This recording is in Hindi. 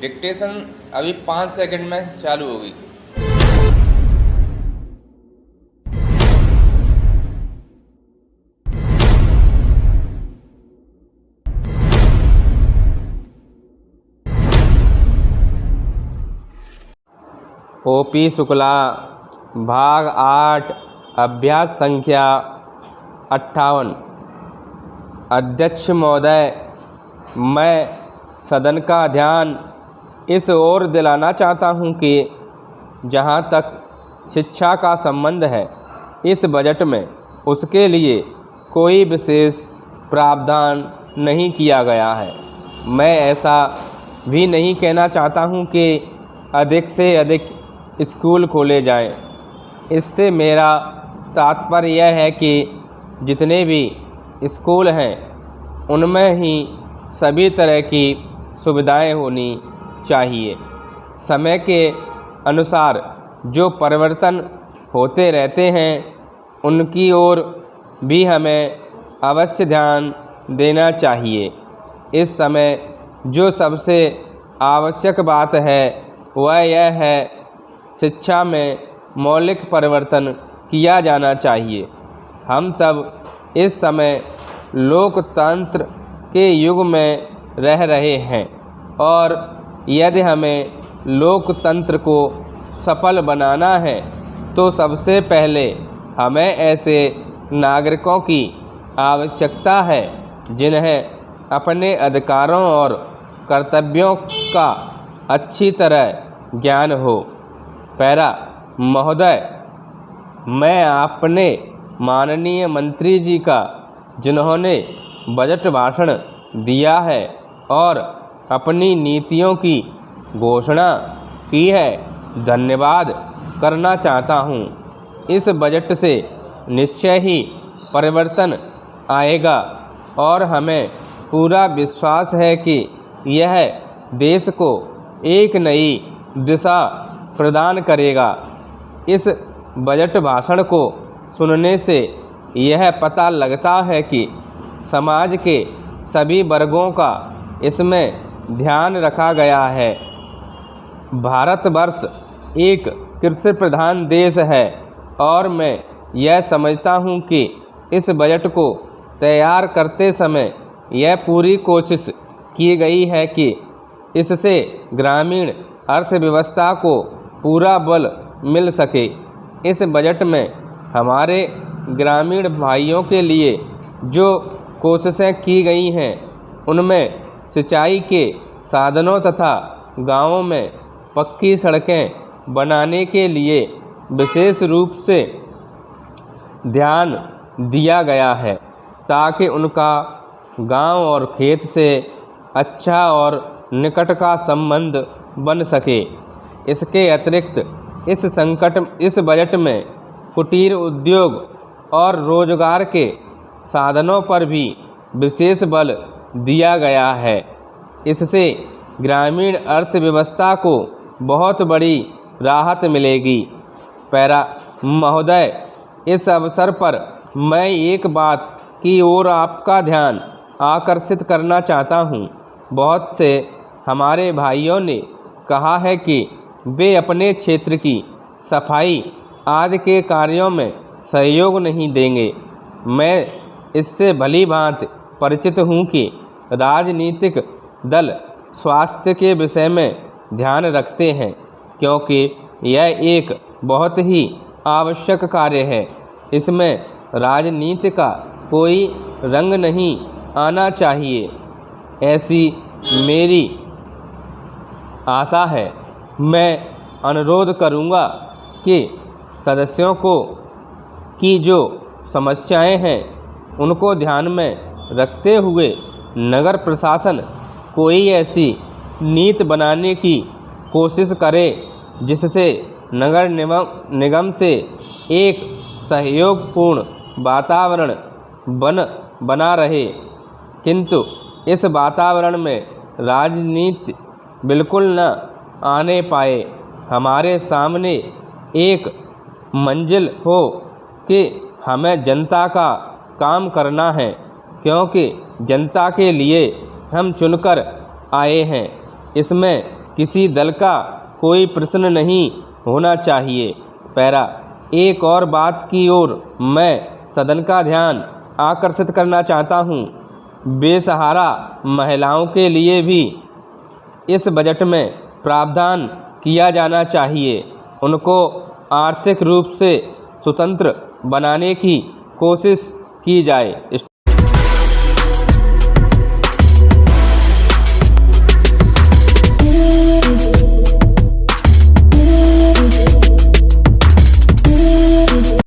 डिक्टेशन अभी 5 सेकंड में चालू होगी। ओपी शुक्ला, भाग 8, अभ्यास संख्या 58। अध्यक्ष महोदय, मैं सदन का ध्यान इस ओर दिलाना चाहता हूं कि जहां तक शिक्षा का संबंध है, इस बजट में उसके लिए कोई विशेष प्रावधान नहीं किया गया है। मैं ऐसा भी नहीं कहना चाहता हूं कि अधिक से अधिक स्कूल खोले जाएं। इससे मेरा तात्पर्य यह है कि जितने भी स्कूल हैं उनमें ही सभी तरह की सुविधाएं होनी चाहिए। समय के अनुसार जो परिवर्तन होते रहते हैं उनकी ओर भी हमें अवश्य ध्यान देना चाहिए। इस समय जो सबसे आवश्यक बात है वह यह है, शिक्षा में मौलिक परिवर्तन किया जाना चाहिए। हम सब इस समय लोकतंत्र के युग में रह रहे हैं और यदि हमें लोकतंत्र को सफल बनाना है तो सबसे पहले हमें ऐसे नागरिकों की आवश्यकता है जिन्हें अपने अधिकारों और कर्तव्यों का अच्छी तरह ज्ञान हो। पैरा महोदय, मैं अपने माननीय मंत्री जी का, जिन्होंने बजट भाषण दिया है और अपनी नीतियों की घोषणा की है, धन्यवाद करना चाहता हूँ। इस बजट से निश्चय ही परिवर्तन आएगा और हमें पूरा विश्वास है कि यह देश को एक नई दिशा प्रदान करेगा। इस बजट भाषण को सुनने से यह पता लगता है कि समाज के सभी वर्गों का इसमें ध्यान रखा गया है। भारतवर्ष एक कृषि प्रधान देश है और मैं यह समझता हूँ कि इस बजट को तैयार करते समय यह पूरी कोशिश की गई है कि इससे ग्रामीण अर्थव्यवस्था को पूरा बल मिल सके। इस बजट में हमारे ग्रामीण भाइयों के लिए जो कोशिशें की गई हैं उनमें सिंचाई के साधनों तथा गांवों में पक्की सड़कें बनाने के लिए विशेष रूप से ध्यान दिया गया है ताकि उनका गांव और खेत से अच्छा और निकट का संबंध बन सके। इसके अतिरिक्त इस बजट में कुटीर उद्योग और रोजगार के साधनों पर भी विशेष बल दिया गया है। इससे ग्रामीण अर्थव्यवस्था को बहुत बड़ी राहत मिलेगी। पैरा महोदय, इस अवसर पर मैं एक बात की ओर आपका ध्यान आकर्षित करना चाहता हूँ। बहुत से हमारे भाइयों ने कहा है कि वे अपने क्षेत्र की सफाई आदि के कार्यों में सहयोग नहीं देंगे। मैं इससे भली भांति परिचित हूँ कि राजनीतिक दल स्वास्थ्य के विषय में ध्यान रखते हैं क्योंकि यह एक बहुत ही आवश्यक कार्य है। इसमें राजनीति का कोई रंग नहीं आना चाहिए, ऐसी मेरी आशा है। मैं अनुरोध करूंगा कि सदस्यों की जो समस्याएं हैं उनको ध्यान में रखते हुए नगर प्रशासन कोई ऐसी नीति बनाने की कोशिश करे जिससे नगर निगम से एक सहयोगपूर्ण वातावरण बना रहे किंतु इस वातावरण में राजनीति बिल्कुल न आने पाए। हमारे सामने एक मंजिल हो कि हमें जनता का काम करना है, क्योंकि जनता के लिए हम चुनकर आए हैं। इसमें किसी दल का कोई प्रश्न नहीं होना चाहिए। पैरा। एक और बात की ओर मैं सदन का ध्यान आकर्षित करना चाहता हूँ। बेसहारा महिलाओं के लिए भी इस बजट में प्रावधान किया जाना चाहिए। उनको आर्थिक रूप से स्वतंत्र बनाने की कोशिश की जाए।